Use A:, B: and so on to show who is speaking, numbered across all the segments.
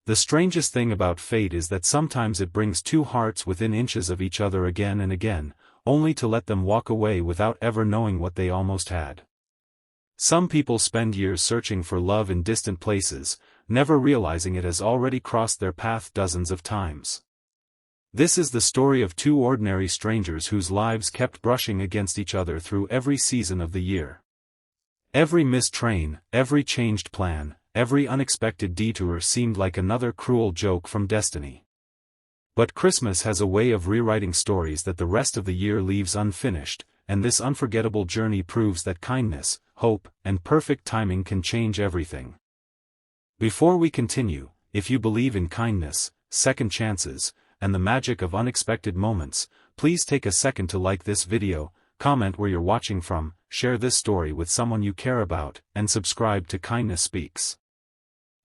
A: The strangest thing about fate is that sometimes it brings two hearts within inches of each other again and again, only to let them walk away without ever knowing what they almost had. Some people spend years searching for love in distant places, never realizing it has already crossed their path dozens of times. This is the story of two ordinary strangers whose lives kept brushing against each other through every season of the year. Every missed train, every changed plan, every unexpected detour seemed like another cruel joke from destiny. But Christmas has a way of rewriting stories that the rest of the year leaves unfinished, and this unforgettable journey proves that kindness, hope, and perfect timing can change everything. Before we continue, if you believe in kindness, second chances, and the magic of unexpected moments, please take a second to like this video, comment where you're watching from, share this story with someone you care about, and subscribe to Kindness Speaks.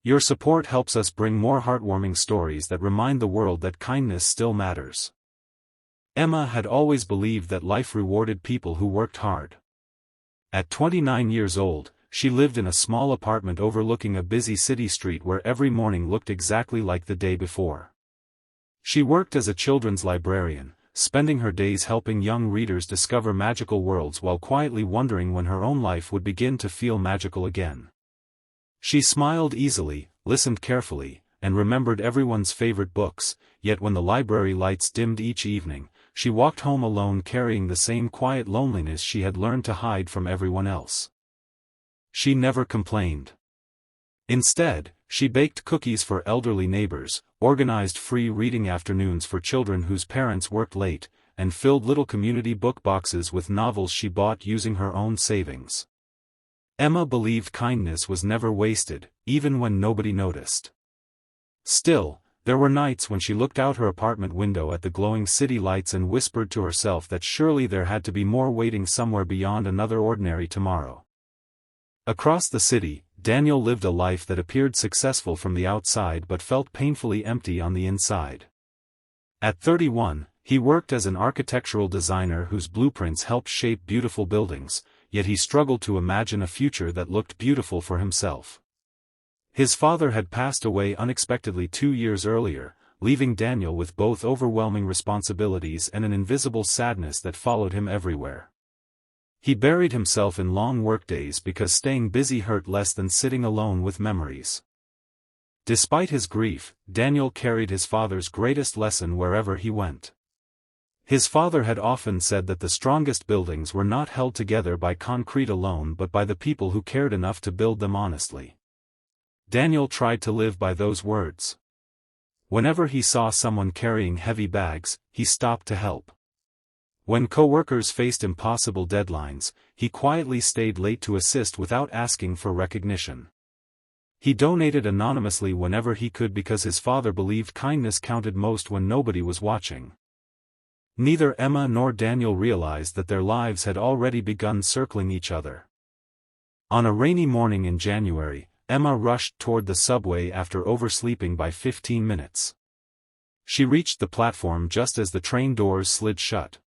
A: Your support helps us bring more heartwarming stories that remind the world that kindness still matters. Emma had always believed that life rewarded people who worked hard. At 29 years old, she lived in a small apartment overlooking a busy city street where every morning looked exactly like the day before. She worked as a children's librarian, spending her days helping young readers discover magical worlds while quietly wondering when her own life would begin to feel magical again. She smiled easily, listened carefully, and remembered everyone's favorite books, yet when the library lights dimmed each evening, she walked home alone carrying the same quiet loneliness she had learned to hide from everyone else. She never complained. Instead, she baked cookies for elderly neighbors, organized free reading afternoons for children whose parents worked late, and filled little community book boxes with novels she bought using her own savings. Emma believed kindness was never wasted, even when nobody noticed. Still, there were nights when she looked out her apartment window at the glowing city lights and whispered to herself that surely there had to be more waiting somewhere beyond another ordinary tomorrow. Across the city, Daniel lived a life that appeared successful from the outside but felt painfully empty on the inside. At 31, he worked as an architectural designer whose blueprints helped shape beautiful buildings, yet he struggled to imagine a future that looked beautiful for himself. His father had passed away unexpectedly 2 years earlier, leaving Daniel with both overwhelming responsibilities and an invisible sadness that followed him everywhere. He buried himself in long workdays because staying busy hurt less than sitting alone with memories. Despite his grief, Daniel carried his father's greatest lesson wherever he went. His father had often said that the strongest buildings were not held together by concrete alone but by the people who cared enough to build them honestly. Daniel tried to live by those words. Whenever he saw someone carrying heavy bags, he stopped to help. When co-workers faced impossible deadlines, he quietly stayed late to assist without asking for recognition. He donated anonymously whenever he could because his father believed kindness counted most when nobody was watching. Neither Emma nor Daniel realized that their lives had already begun circling each other. On a rainy morning in January, Emma rushed toward the subway after oversleeping by 15 minutes. She reached the platform just as the train doors slid shut.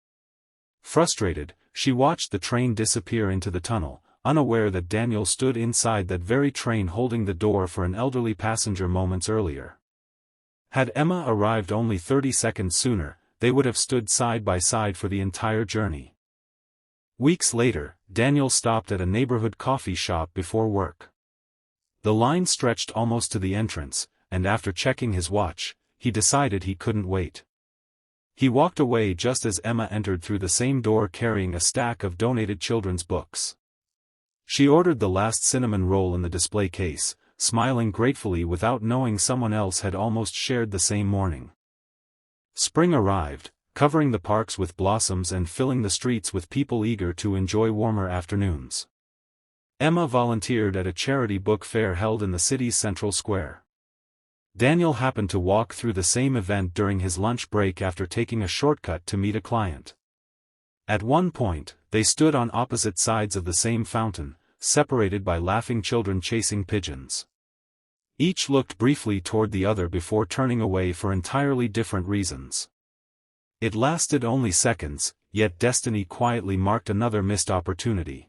A: Frustrated, she watched the train disappear into the tunnel, unaware that Daniel stood inside that very train holding the door for an elderly passenger moments earlier. Had Emma arrived only 30 seconds sooner, they would have stood side by side for the entire journey. Weeks later, Daniel stopped at a neighborhood coffee shop before work. The line stretched almost to the entrance, and after checking his watch, he decided he couldn't wait. He walked away just as Emma entered through the same door carrying a stack of donated children's books. She ordered the last cinnamon roll in the display case, smiling gratefully without knowing someone else had almost shared the same morning. Spring arrived, covering the parks with blossoms and filling the streets with people eager to enjoy warmer afternoons. Emma volunteered at a charity book fair held in the city's central square. Daniel happened to walk through the same event during his lunch break after taking a shortcut to meet a client. At one point, they stood on opposite sides of the same fountain, separated by laughing children chasing pigeons. Each looked briefly toward the other before turning away for entirely different reasons. It lasted only seconds, yet destiny quietly marked another missed opportunity.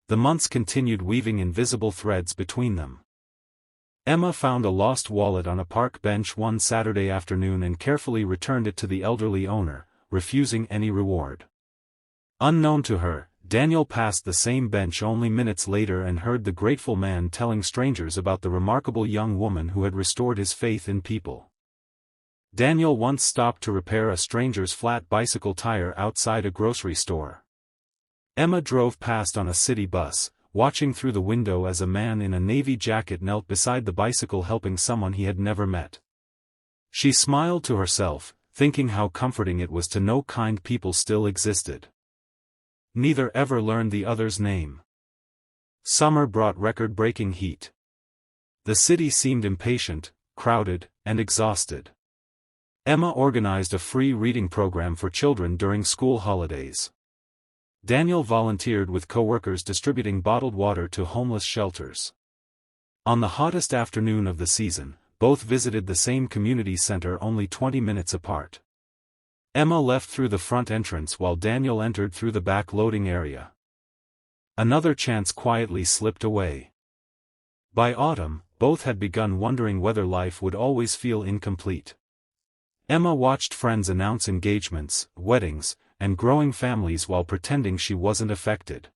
A: The months continued weaving invisible threads between them. Emma found a lost wallet on a park bench one Saturday afternoon and carefully returned it to the elderly owner, refusing any reward. Unknown to her, Daniel passed the same bench only minutes later and heard the grateful man telling strangers about the remarkable young woman who had restored his faith in people. Daniel once stopped to repair a stranger's flat bicycle tire outside a grocery store. Emma drove past on a city bus, watching through the window as a man in a navy jacket knelt beside the bicycle helping someone he had never met. She smiled to herself, thinking how comforting it was to know kind people still existed. Neither ever learned the other's name. Summer brought record-breaking heat. The city seemed impatient, crowded, and exhausted. Emma organized a free reading program for children during school holidays. Daniel volunteered with co-workers distributing bottled water to homeless shelters. On the hottest afternoon of the season, both visited the same community center only 20 minutes apart. Emma left through the front entrance while Daniel entered through the back loading area. Another chance quietly slipped away. By autumn, both had begun wondering whether life would always feel incomplete. Emma watched friends announce engagements, weddings, and growing families while pretending she wasn't affected.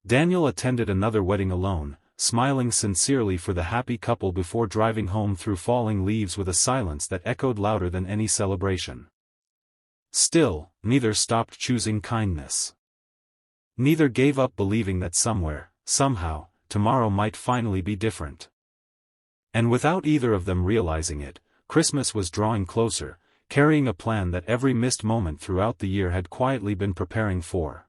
A: Daniel attended another wedding alone, smiling sincerely for the happy couple before driving home through falling leaves with a silence that echoed louder than any celebration. Still, neither stopped choosing kindness. Neither gave up believing that somewhere, somehow, tomorrow might finally be different. And without either of them realizing it, Christmas was drawing closer, carrying a plan that every missed moment throughout the year had quietly been preparing for.